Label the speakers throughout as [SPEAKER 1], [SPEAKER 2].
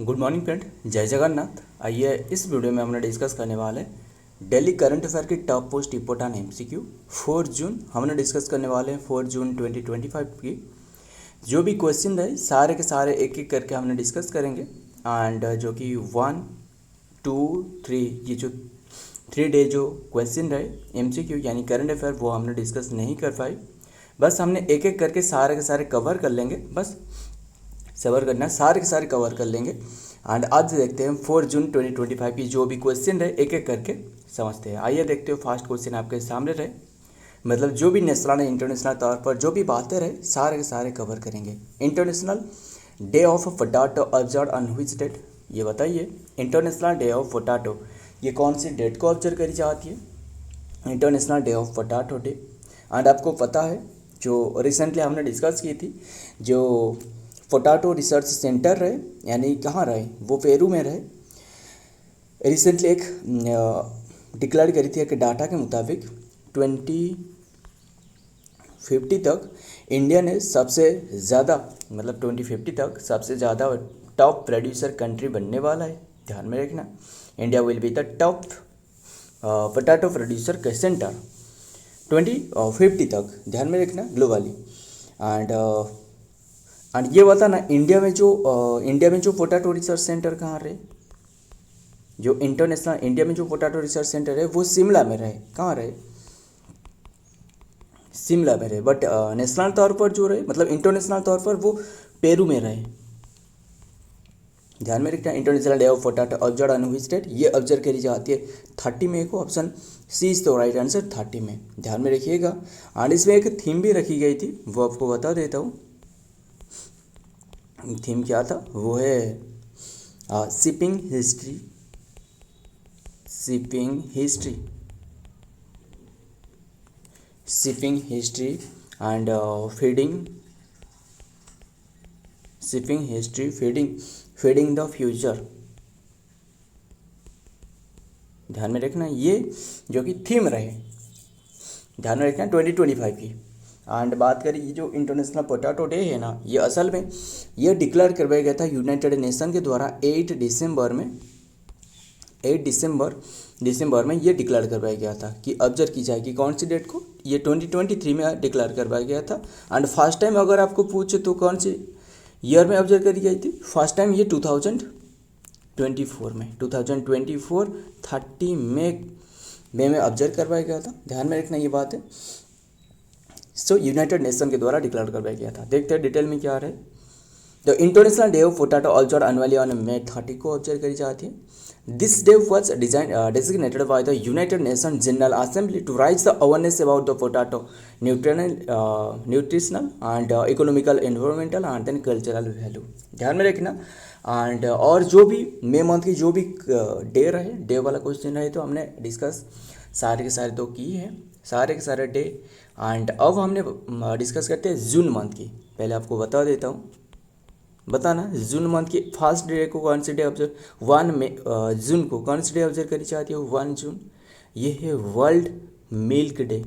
[SPEAKER 1] Good morning friend, जय जगन्नाथ। आइए इस वीडियो में हमने डिस्कस करने वाले डेली करंट अफेयर की टॉप पोस्ट इंपोर्टेंट एमसीक्यू 4 जून हमने डिस्कस करने वाले हैं। 4 जून 2025 की जो भी क्वेश्चन रहे सारे के सारे एक एक करके हमने डिस्कस करेंगे। एंड जो कि 1, 2, 3 ये जो 3 डे जो क्वेश्चन रहे एमसीक्यू यानी करंट अफेयर वो हमने डिस्कस नहीं कर पाई। बस हमने एक एक करके सारे के सारे कवर कर लेंगे। बस सबर करना, सारे के सारे कवर कर लेंगे। एंड आज देखते हैं 4 जून 2025 की जो भी क्वेश्चन रहे एक एक करके समझते हैं। आइए देखते हो फर्स्ट क्वेश्चन आपके सामने रहे, मतलब जो भी नेशनल इंटरनेशनल तौर पर जो भी बातें रहे सारे के सारे कवर करेंगे। International day of potato observe on which date, ये बताइए। इंटरनेशनल डे ऑफ पोटैटो ये कौन सी डेट को ऑब्जर्व करी जाती है? International day of potato day. And आपको पता है जो रिसेंटली हमने डिस्कस की थी, जो पोटैटो रिसर्च सेंटर रहे यानी कहाँ रहे, वो पेरू में रहे। रिसेंटली एक डिक्लेयर करी थी कि डाटा के मुताबिक 2050 तक इंडिया ने सबसे ज़्यादा, मतलब 2050 तक सबसे ज़्यादा टॉप प्रोड्यूसर कंट्री बनने वाला है। ध्यान में रखना, India will be the top potato producer के सेंटर 2050 तक, ध्यान में रखना ग्लोबली। एंड ये बताना इंडिया में जो पोटैटो रिसर्च सेंटर कहाँ रहे, जो इंटरनेशनल इंडिया में जो पोटैटो रिसर्च सेंटर है वो शिमला में रहे। कहाँ रहे? शिमला में रहे। बट नेशनल तौर पर जो रहे, मतलब इंटरनेशनल तौर पर वो पेरू में रहे। ध्यान में रखना, international day of potato observe on which date, ये ऑब्जर्व करी जाती है 30 मई को। ऑप्शन सी इज तो राइट आंसर 30 मई, ध्यान में रखिएगा। एंड इसमें एक थीम भी रखी गई थी, वो आपको बता देता हूँ। थीम क्या था? वो है shipping history, shipping history, shipping history and feeding, shipping history feeding the future. ध्यान में रखना, ये जो कि थीम रहे, ध्यान में रखना 2025 की। एंड बात करें ये जो इंटरनेशनल पोटैटो डे है ना, ये असल में ये डिक्लेयर करवाया गया था यूनाइटेड नेशन के द्वारा 8 दिसंबर में ये डिक्लेयर करवाया गया था कि ऑब्जर्व की जाएगी कौन सी डेट को, ये 2023 में डिक्लेयर करवाया गया था। एंड फर्स्ट टाइम अगर आपको पूछे तो कौन सी ईयर में ऑब्जर्व करी गई थी? फर्स्ट टाइम ये 2024 में 30 मई में ऑब्जर्व करवाया गया था। ध्यान में रखना ये बात है। सो यूनाइटेड नेशन के द्वारा डिक्लेयर करवाया गया था। देखते हैं डिटेल में क्या रहे। The international day of potato observe annually on May 30 को ऑब्जर्व करी जाती है। This day was designated by the United Nations General Assembly to raise the awareness about the potato nutritional and economical, environmental and then cultural value। ध्यान में रखना। And और जो भी मई मंथ की जो भी डे रहे, डे वाला क्वेश्चन रहे तो हमने डिस्कस सारे के सारे तो की है, सारे के सारे डे। एंड अब हमने डिस्कस करते हैं जून मंथ की। पहले आपको बता देता हूँ, बताना जून मंथ की फर्स्ट डे को कौन सी डे ऑब्जर्व, 1 जून को कौन सी डे ऑब्जर्व करी जाती है? 1 जून, ये है वर्ल्ड मिल्क डे।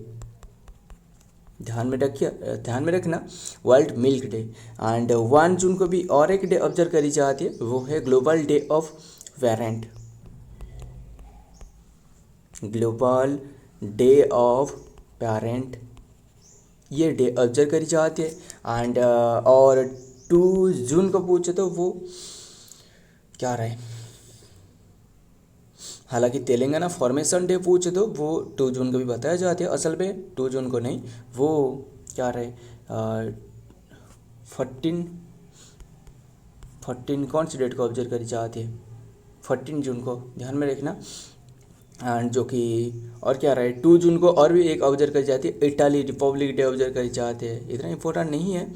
[SPEAKER 1] ध्यान में रखना वर्ल्ड मिल्क डे। एंड 1 जून को भी और एक डे ऑब्जर्व करी जाती है, वो है global day of parent, global day of parent, ये डे ऑब्जर्व करी जाती है। एंड और 2 जून को पूछे तो वो क्या रहे, हालांकि तेलंगाना फॉर्मेशन डे पूछे तो वो 2 जून को भी बताया जाता है। असल में 2 जून को नहीं, वो क्या रहे 14 कौन सी डेट को ऑब्जर्व करी जाती है? 14 जून को, ध्यान में रखना। एंड जो कि और क्या रहे 2 जून को और भी एक ऑब्जर्व करी जाती है, इटाली रिपब्लिक डे ऑब्जर्व करी जाती है। इतना इंपॉर्टेंट नहीं है,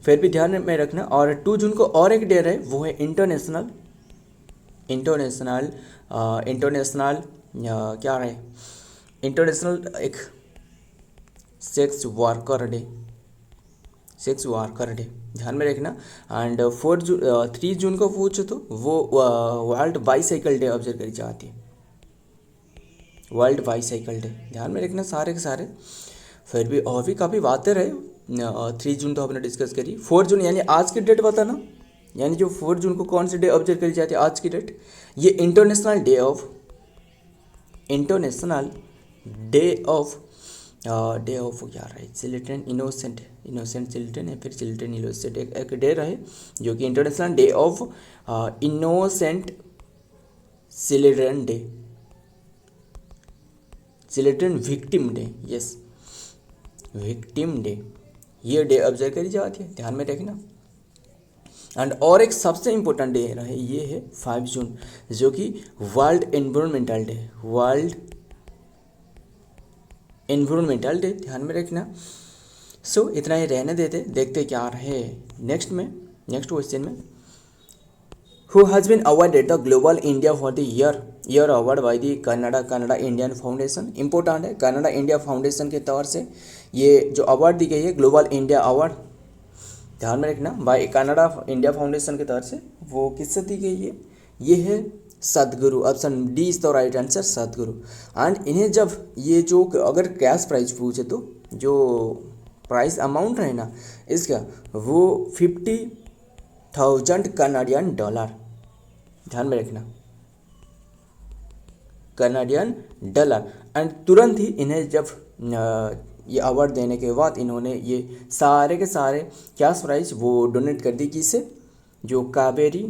[SPEAKER 1] फिर भी ध्यान में रखना। और 2 जून को और एक डे रहे, वो है इंटरनेशनल क्या रहे, इंटरनेशनल एक सेक्स वर्कर डे, ध्यान में रखना। एंड 3 जून को पूछो तो वो वर्ल्ड बाईसाइकिल डे ऑब्जर्व करी जाती है, वर्ल्ड बाईसाइकिल डे। ध्यान में रखना सारे के सारे। फिर भी और भी काफ़ी बातें रहे। 3 जून तो हमने डिस्कस करी। 4 जून यानी आज की डेट बताना, यानी जो 4 जून को कौन सी डे ऑब्जर्व करी जाती है आज की डेट, ये इंटरनेशनल डे ऑफ यार है चिल्ड्रन इनोसेंट चिल्ड्रन है, फिर चिल्ड्रन इनोसेंट एक डे रहे जो कि international day of innocent children day, children victim day, yes victim day, ये डे ऑब्जर्व करी जाती है, ध्यान में रखना। एंड और एक सबसे इम्पोर्टेंट डे रहे ये है 5 जून जो कि world environmental day, world environmental day, ध्यान में रखना। सो इतना ही रहने देते, देखते क्या रहे नेक्स्ट क्वेश्चन में। Who has been awarded the global India for the year award by the Canada Indian foundation. Important है, कनाडा इंडिया फाउंडेशन के तौर से ये जो अवार्ड दी गई है ग्लोबल इंडिया अवार्ड, ध्यान में रखना, बाय कनाडा इंडिया फाउंडेशन के तौर से, वो किससे दी गई है, ये है सदगुरु, option D is the right answer, सदगुरु। एंड इन्हें जब ये जो अगर कैश प्राइस पूछे तो जो प्राइस अमाउंट रहे ना इसका वो 50,000 कनाडियन डॉलर, ध्यान में रखना, कनाडियन डॉलर। एंड तुरंत ही इन्हें जब ये अवार्ड देने के बाद इन्होंने ये सारे के सारे कैश प्राइस वो डोनेट कर दी किसे, जो कावेरी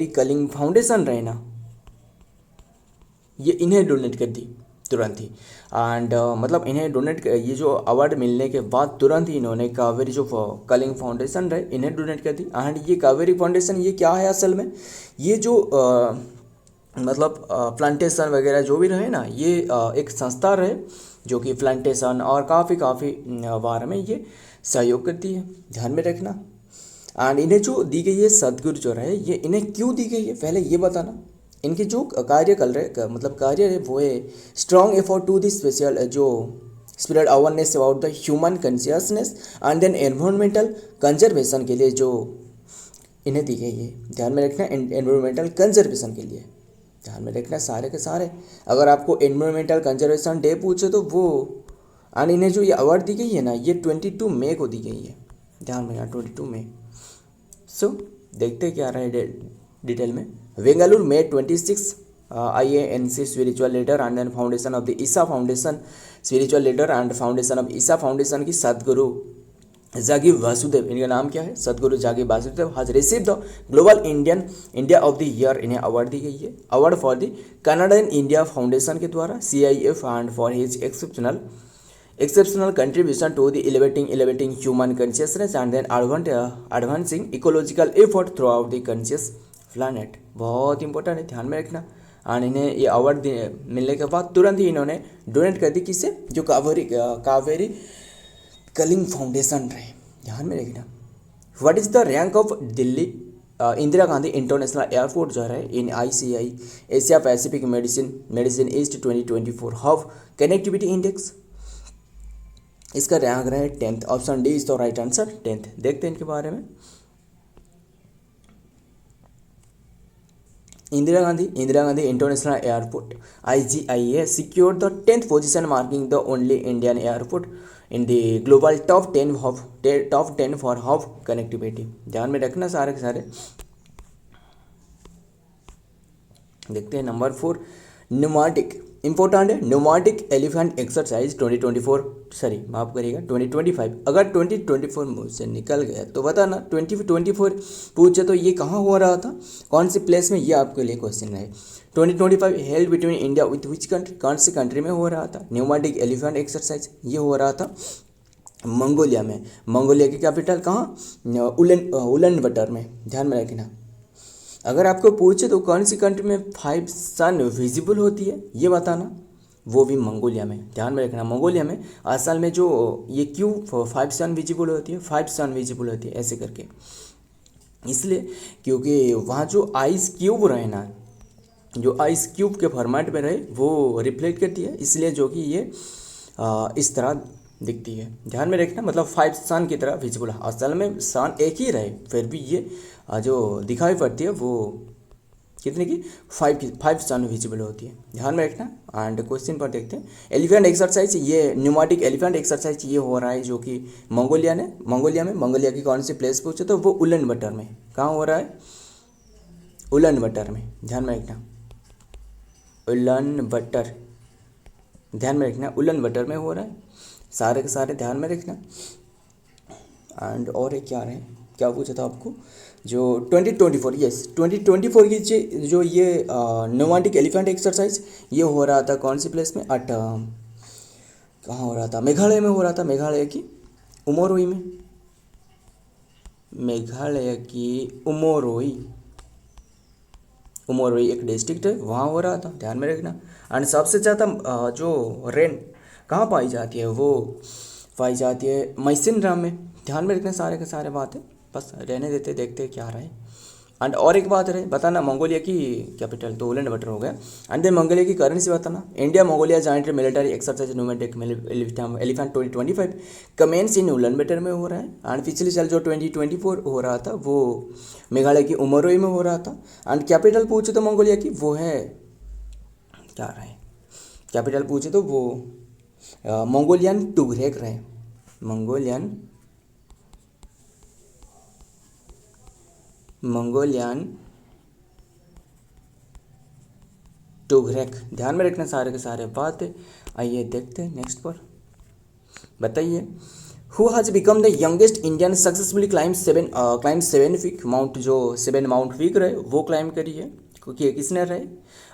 [SPEAKER 1] कलिंग फाउंडेशन रहे ना, ये इन्हें डोनेट कर दी तुरंत ही। एंड मतलब इन्हें डोनेट ये जो अवार्ड मिलने के बाद तुरंत ही इन्होंने कावेरी जो कलिंग फाउंडेशन रहे इन्हें डोनेट कर दी। एंड ये कावेरी फाउंडेशन ये क्या है असल में, ये जो मतलब प्लांटेशन वगैरह जो भी रहे ना, ये एक संस्था रहे जो कि प्लांटेशन और काफ़ी बारे में ये सहयोग करती है, ध्यान में रखना। एंड इन्हें जो दी गई है सदगुरु जो रहे, ये इन्हें क्यों दी गई है पहले ये बताना। इनके जो कार्य है वो है strong effort to the special जो spread awareness about the human consciousness and then environmental conservation के लिए जो इन्हें दी गई है, ध्यान में रखना, एनवायरमेंटल कंजर्वेशन के लिए, ध्यान में रखना सारे के सारे। अगर आपको एनवायरमेंटल कंजर्वेशन डे पूछे तो वो, एंड इन्हें जो ये अवार्ड दी गई है ना ये 22 मई को दी गई है, ध्यान में, 22 मई। सो देखते क्या रहा है डिटेल में। बेंगलुरु में 26 IANC spiritual leader and then foundation of the Isha foundation, spiritual leader and foundation of Isha foundation की सदगुरु जागी वासुदेव, इनका नाम क्या है, सदगुरु जागी Vasudev has received the global India of the year, इन्हें अवार्ड दी गई है, award for the Canadian India foundation के द्वारा CIF and for his exceptional contribution to the elevating human consciousness and then advancing ecological effort throughout the conscious planet। बहुत important है, ध्यान में रखना। एंड इन्हें ये अवार्ड मिलने के बाद तुरंत ही इन्होंने डोनेट कर दी किसे, जो कावेरी कलिंग फाउंडेशन रहे, ध्यान में रखना। What is the rank of Delhi Indira Gandhi international airport जो है इन ICI Asia Pacific medicine east 2024 how connectivity index, इसका रैंक रहे 10th, option D is the right answer 10th। देखते हैं इनके बारे में। Indira Gandhi international airport IGIA secured the 10th position, marking the only Indian airport in the global top 10 for hub connectivity। ध्यान में रखना सारे के सारे। देखते हैं नंबर 4 न्यूमेटिक, इंपॉर्टेंट है, न्यूमेटिक एलिफेंट एक्सरसाइज 2025। अगर 2024 मुझसे निकल गया तो बताना, 2024 पूछे तो ये कहाँ हो रहा था, कौन सी प्लेस में, ये आपके लिए क्वेश्चन है। 2025 held between India with which country, कौन सी कंट्री में हो रहा था न्यूमेटिक एलिफेंट एक्सरसाइज, ये हो रहा था मंगोलिया में। मंगोलिया की कैपिटल कहाँ, उलन बटर में, ध्यान में रखना। अगर आपको पूछे तो कौन सी कंट्री में 5 सन विजिबल होती है ये बताना, वो भी मंगोलिया में, ध्यान में रखना। मंगोलिया में असल में जो ये क्यों 5 सन विजिबल होती है, 5 सन विजिबल होती है ऐसे करके, इसलिए क्योंकि वहाँ जो आइस क्यूब रहे ना, जो आइस क्यूब के फॉर्मेट में रहे वो रिफ्लेक्ट करती है, इसलिए जो कि ये इस तरह दिखती है, ध्यान में रखना। मतलब 5 सन की तरह विजिबल, असल में सन एक ही रहे फिर भी ये जो दिखाई पड़ती है वो कितने की 5 की 5 सन विजिबल होती है, ध्यान में रखना। एंड क्वेश्चन पर देखते हैं एलिफेंट एक्सरसाइज, ये न्यूमेटिक एलिफेंट एक्सरसाइज ये हो रहा है जो कि मंगोलिया में मंगोलिया की कौन सी प्लेस पूछे तो वो उलन बटर में, कहाँ हो रहा है, उलन बटर में, ध्यान में रखना, उलन बटर, ध्यान में रखना, उलन बटर में हो रहा है, सारे के सारे ध्यान में रखना। एंड और एक क्या रहे, क्या पूछा था आपको, जो 2024, यस 2024 की जो ये नोमांटिक एलिफेंट एक्सरसाइज ये हो रहा था कौन सी प्लेस में, कहाँ हो रहा था, मेघालय में हो रहा था, मेघालय की उमोरोई में, मेघालय की उमोरोई एक डिस्ट्रिक्ट है, वहाँ हो रहा था, ध्यान में रखना। एंड सबसे ज़्यादा जो रेन कहाँ पाई जाती है, वो पाई जाती है मैसिनराम में, ध्यान में रखना सारे के सारे बातें, बस रहने देते, देखते क्या रहा है। एंड और एक बात रहे बताना, मंगोलिया की कैपिटल तो उलन बटर हो गया। एंड देन मंगोलिया की करेंसी बताना, India Mongolia joint military exercise Nomadic Elephant 2025 commences in Ulaanbaatar में हो रहा है। एंड पिछले साल जो 2024 हो रहा था वो मेघालय की उमरोई में हो रहा था। एंड कैपिटल पूछे तो मंगोलिया की वो है, क्या रहा है, कैपिटल पूछे तो वो मंगोलियन टुगरेक रहे, मंगोलियन टुगरेक, ध्यान में रखना सारे के सारे बात। आइए देखते हैं नेक्स्ट पर, बताइए who has become the youngest Indian successfully climb 7 week mount, जो 7 माउंट वीक रहे वो क्लाइम करी है, क्योंकि किसने रहे,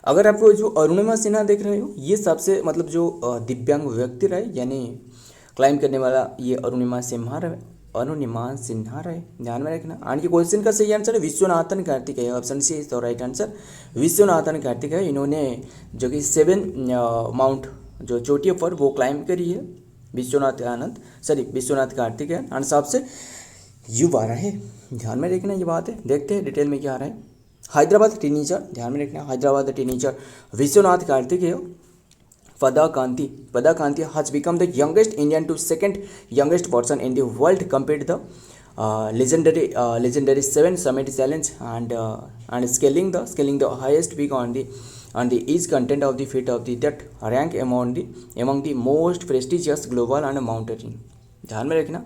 [SPEAKER 1] अगर आपको जो अरुणिमा सिन्हा देख रहे हो ये सबसे मतलब जो दिव्यांग व्यक्ति रहे यानी क्लाइम करने वाला ये अरुणिमा सिन्हा रहे, ध्यान में रखना। आगे के क्वेश्चन का सही आंसर है Vishwanathan Karthikeya, option C is the right answer, Vishwanathan Karthikeya, इन्होंने जो कि 7 माउंट जो चोटियों पर वो क्लाइम करी है, विश्वनाथ कार्तिकेय। एंड सबसे युवा रहे, ध्यान में रखना ये बात है, देखते हैं डिटेल में क्या आ रहा है। हैदराबाद टीनेजर, ध्यान में रखना, Hyderabad teenager Vishwanath Kartikeya Padakanti has become the youngest Indian to second youngest person in the world compared the legendary 7 summit challenge and scaling the highest peak on the each content of the feet of the that rank among the most prestigious global and mountaineering, ध्यान में रखना।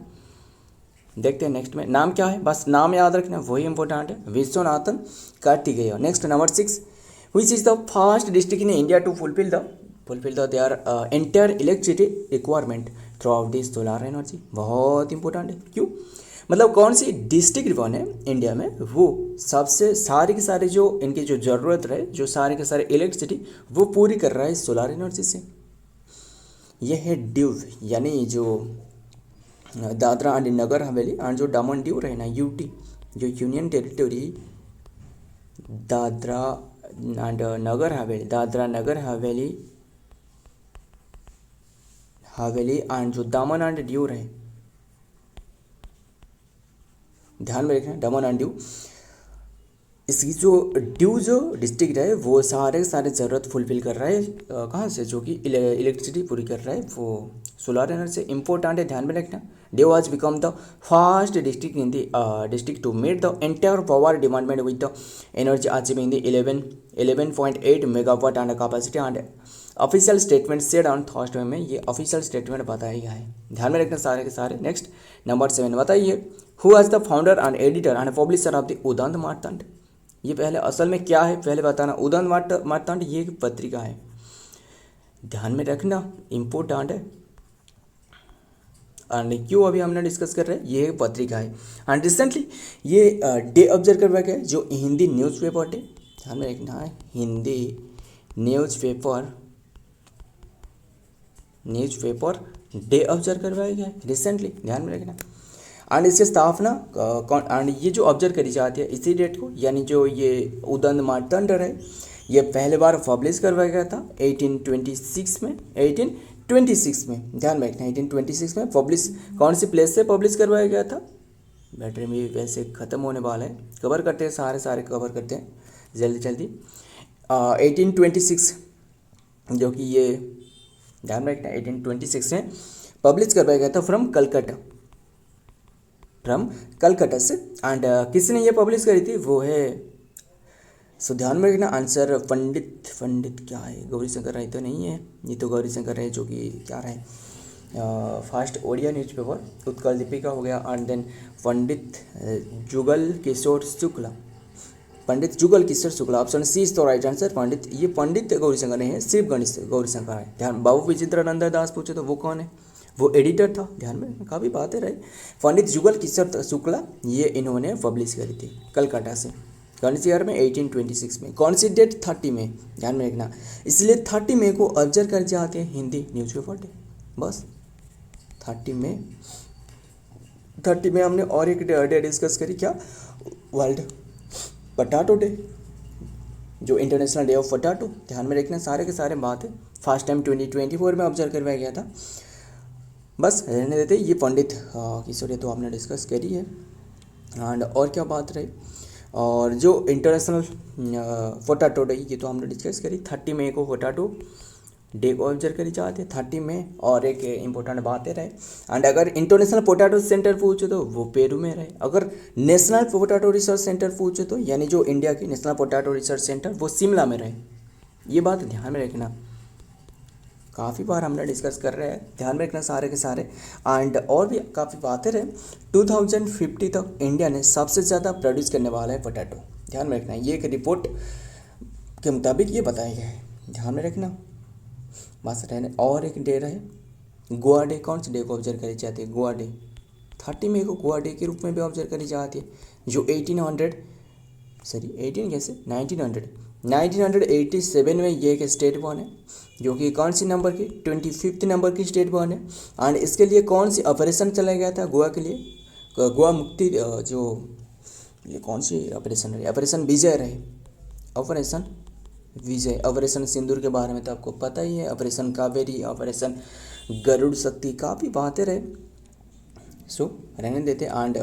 [SPEAKER 1] देखते हैं next में, नाम क्या है, बस नाम याद रखना वही इंपॉर्टेंट है, Vishwanathan Karthikeya. Next number 6, which is the first district in India to fulfill their entire electricity requirement throughout the solar energy, बहुत इंपॉर्टेंट है, क्यों, मतलब कौन सी डिस्ट्रिक्ट वन है इंडिया में वो सबसे सारे के सारे जो इनकी जो ज़रूरत रहे जो सारे के सारे इलेक्ट्रिसिटी वो पूरी कर रहा है सोलार एनर्जी से। यह है ड्यूव यानी जो दादरा एंड नगर हवेली एंड जो दमन ड्यू रहे ना यूटी जो union territory Dadra Nagar Haveli and जो दमन एंड ड्यू रहे, ध्यान में रखना दमन एंड ड्यू, इसकी जो डिस्ट्रिक्ट है वो सारे ज़रूरत फुलफिल कर रहा है कहाँ से, जो कि इलेक्ट्रिसिटी पूरी कर रहा है वो सोलर एनर्जी से, इंपॉर्टेंट है, ध्यान में रखना। Due has become the first district in the district to meet the entire power demandment with the energy achieving the 11.8 megawatt and capacity and official statement said on Thursday में, ये official statement बताया गया है, ध्यान में रखना सारे के सारे। नेक्स्ट नंबर 7 बताइए who has the founder and editor and publisher of the Udant Martand, ये पहले असल में क्या है पहले बताना। उदंत मार्तंड ये एक पत्रिका है, ध्यान में रखना इम्पोर्टेंट है, एंड क्यों अभी हमने डिस्कस कर रहे हैं, ये एक पत्रिका है। एंड रिसेंटली ये डे ऑब्जर्व करवाया गया है जो हिंदी न्यूज़पेपर डे, ध्यान में रखना है, हिंदी न्यूज़पेपर डे ऑब्जर्व करवाया गया है रिसेंटली, ध्यान में रखना। एंड इसकी स्थापना एंड ये जो ऑब्जर्व करी जाती है इसी डेट को, यानी जो ये उदंत मार्तंड है ये पहले बार पब्लिश करवाया गया था 1826 में, ध्यान में रखना 1826 में पब्लिश, कौन सी प्लेस से पब्लिश करवाया गया था। बैटरी में वैसे ख़त्म होने वाला है, कवर करते हैं सारे कवर करते हैं जल्दी 1826 जो कि ये ध्यान में रखना 1826 में पब्लिश करवाया गया था फ्रॉम कलकत्ता से। एंड किसने ये पब्लिश करी थी वो है सो ध्यान में रखना आंसर पंडित क्या है, गौरीशंकर राय तो नहीं है, ये तो गौरीशंकर राय जो कि क्या रहे फर्स्ट ओडिया न्यूज़पेपर उत्कल दीपिका हो गया। And then Pandit Jugal Kishore Shukla, Pandit Jugal Kishore Shukla, option C is तो राइट आंसर। पंडित, ये पंडित गौरीशंकर नहीं है, सिर्फ गणेश गौरीशंकर है। ध्यान, बाबू विचित्रानंद दास पूछे तो वो कौन है, वो एडिटर था। ध्यान में काफ़ी बातें रही। पंडित जुगल किशोर शुक्ला ये इन्होंने पब्लिश करी थी कलकत्ता से, कौन सी ईयर में 1826 में। कौन सी डेट 30 मई, ध्यान में रखना, इसलिए 30 मई को ऑब्जर्व कर जाते हैं हिंदी न्यूज़पेपर डे। बस 30 मई हमने और एक डे डिस्कस करी, क्या, वर्ल्ड पोटैटो डे, जो इंटरनेशनल डे ऑफ पोटैटो। ध्यान में रखना सारे के सारे बात है, फर्स्ट टाइम 2024 में ऑब्जर्व करवाया गया था। बस रहने देते, ये पंडित किशोर तो आपने डिस्कस करी है। एंड और क्या बात रही, और जो इंटरनेशनल पोटैटो डे ये तो हमने डिस्कस करी, 30 मई को पोटैटो डे को ऑब्जर्व करी जाते 30 मई। और एक इम्पोर्टेंट बातें रहे, एंड अगर इंटरनेशनल पोटैटो सेंटर पूछे तो वो पेरू में रहे, अगर नेशनल पोटैटो रिसर्च सेंटर पूछे तो यानी जो इंडिया की नेशनल पोटैटो रिसर्च सेंटर वो शिमला में रहे। ये बात ध्यान में रखना, काफ़ी बार हमने डिस्कस कर रहे हैं, ध्यान में रखना सारे के सारे। एंड और भी काफ़ी बातें रहे, 2050 तक इंडिया ने सबसे ज़्यादा प्रोड्यूस करने वाला है पोटैटो। ध्यान में रखना, ये एक रिपोर्ट के मुताबिक ये बताया गया है, ध्यान में रखना। बस रहने, और एक डे रहे गोवा डे। कौन से डे को ऑब्जर्व करी जाती है, गोवा डे। 30 मई को गोवा डे के रूप में भी ऑब्जर्व करी जाती है, जो 1987 में ये एक स्टेट बन है, जो कि कौन सी नंबर की, 25 नंबर की स्टेट बन है। एंड इसके लिए कौन सी ऑपरेशन चलाया गया था गोवा के लिए, गोवा मुक्ति जो ये कौन सी ऑपरेशन रही, ऑपरेशन विजय रहे, ऑपरेशन विजय। ऑपरेशन सिंदूर के बारे में तो आपको पता ही है, ऑपरेशन कावेरी, ऑपरेशन गरुड़ शक्ति, काफ़ी बातें रहे। सो रहने देते। एंड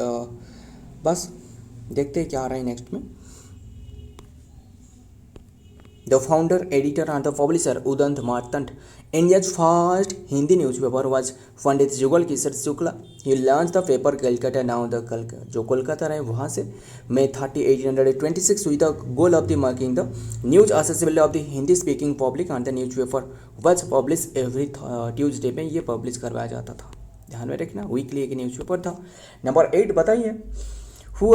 [SPEAKER 1] बस देखते हैं क्या आ रहा है नेक्स्ट में। The founder, editor and the publisher Udant Martand, India's first Hindi newspaper was Pandit Jugal Kishore Shukla. He launched the paper Calcutta, now the जो कोलकाता रहे वहाँ से May 30, 1826 with the goal of the making the news accessible of the Hindi speaking public, and the newspaper was published every Tuesday में ये publish करवाया जाता था। ध्यान में रखना, वीकली एक न्यूज़पेपर था। नंबर 8 बताइए, who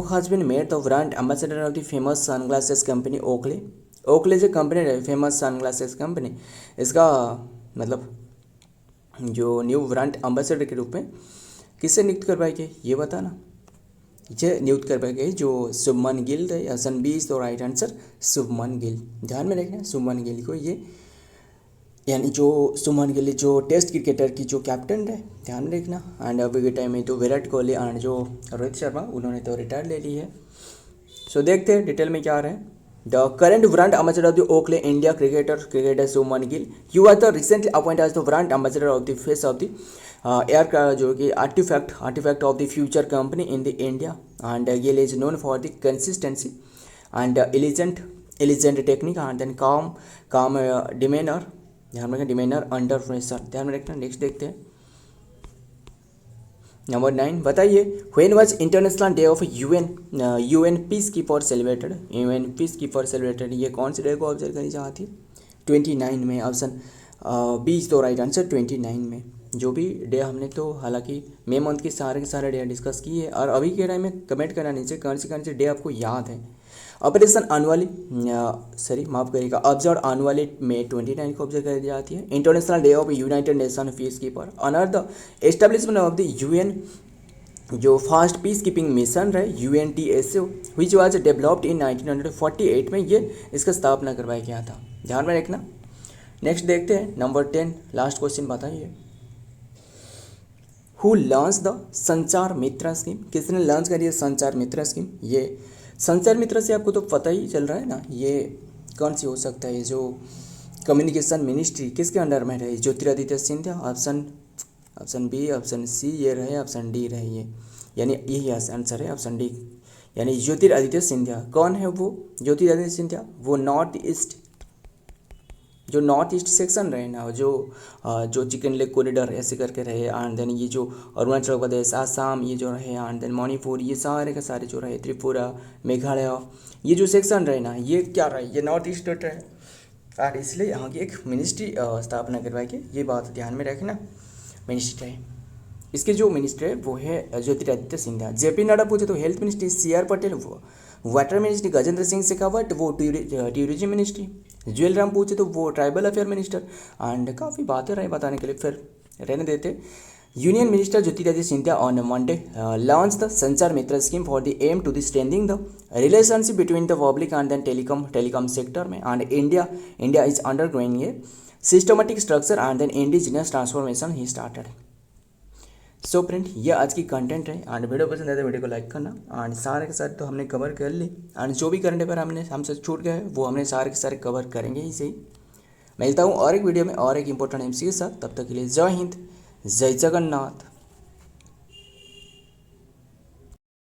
[SPEAKER 1] has been made the brand ambassador of the famous sunglasses company Oakley। Oakley जो कंपनी है फेमस सनग्लासेस कंपनी, इसका मतलब जो न्यू ब्रांड एम्बेसडर के रूप में किससे नियुक्त करवाई गई ये बताना। ये नियुक्त करवाई गई जो शुभमन गिल है, option B is the right answer, Shubman Gill. ध्यान में रखना शुभमन गिल को, ये यानी जो शुभमन गिल जो टेस्ट क्रिकेटर की जो कैप्टन है, ध्यान में रखना। एंड अभी के टाइम में तो विराट कोहली एंड जो रोहित शर्मा उन्होंने तो रिटायर ले ली है। सो देखते हैं डिटेल में क्या आ रहे हैं। The current brand ambassador of the Oakley India cricketer Shubman Gill. You are the recently appointed as the brand ambassador of the face of the aircraft जो कि artifact of the future company in the India, and Gill is known for the consistency and elegant technique and then calm demeanor। ध्यान में रखना demeanor under pressure। ध्यान में रखना। Next देखते हैं नंबर 9 बताइए, when was international day of UN peace keeper celebrated. UN peace keeper celebrated ये कौन से डे को ऑब्जर्व करी जाती है, 29 में। ऑप्शन बी इज तो राइट आंसर, 29 में। जो भी डे हमने तो हालांकि मई मंथ के सारे डे डिस्कस किए, और अभी के टाइम में कमेंट करना नीचे कौन से डे आपको याद है। ऑपरेशन आनुवाली माफ करिएगा, ऑब्जर्व आनुवाली में 29 को ऑब्जर्व करी जाती है। International day of united nation peace keeper, honour the establishment of the UN जो फास्ट पीस कीपिंग मिशन रहे UNTSO which was developed in 1948 में ये इसका स्थापना करवाया गया था। ध्यान में रखना। नेक्स्ट देखते हैं नंबर 10 लास्ट क्वेश्चन बताइए, who launch the Sanchar Mitra scheme. किसने लॉन्च करी है संचार मित्र स्कीम। ये संचार मित्र से आपको तो पता ही चल रहा है ना, ये कौन सी हो सकता है, जो कम्युनिकेशन मिनिस्ट्री किसके अंडर में रही, Jyotiraditya Scindia. Option B, option C ये रहे, ऑप्शन डी रहे ये, यानी यही आंसर है ऑप्शन डी, यानी ज्योतिरादित्य सिंधिया। कौन है वो ज्योतिरादित्य सिंधिया, वो नॉर्थ ईस्ट जो नॉर्थ ईस्ट सेक्शन रहे ना, जो चिकन लेक कॉरिडोर ऐसे करके रहे, एंड देन ये जो अरुणाचल प्रदेश, आसाम ये जो रहे, एंड देन मणिपुर, ये सारे के सारे जो रहे, त्रिपुरा, मेघालय, ये जो सेक्शन रहे ना, ये क्या रहे, ये नॉर्थ ईस्ट स्टेट रहे। और इसलिए यहाँ की एक मिनिस्ट्री स्थापना करवाई के, ये बात ध्यान में रखना। मिनिस्ट्री है, इसके जो मिनिस्टर है वो है ज्योतिरादित्य सिंधिया। जेपी नड्डा पूछे तो हेल्थ मिनिस्ट्री CR पटेल, वो वाटर मिनिस्ट्री गजेंद्र सिंह शेखावत, वो टूरिज्म मिनिस्ट्री। जुएल राम पूछे तो वो ट्राइबल अफेयर मिनिस्टर। एंड काफ़ी बातें रहे बताने के लिए, फिर रहने देते। Union minister Jyotiraditya Scindia on Monday launch the Sanchar Mitra scheme for the aim to the strengthening the relationship between the public and then telecom sector में। And India is undergoing a systematic structure and then indigenous transformation he started. So friend, ये आज की content है। And video पसंद आए तो video को like करना। एंड सारे के सारे तो हमने कवर कर ली, एंड जो भी करंट अफेयर हमसे छूट गया है वो हमने सारे के सारे कवर करेंगे ही सही। मिलता हूँ और एक वीडियो में और एक इंपॉर्टेंट MC के साथ। तब तक के लिए जय हिंद, जय जगन्नाथ।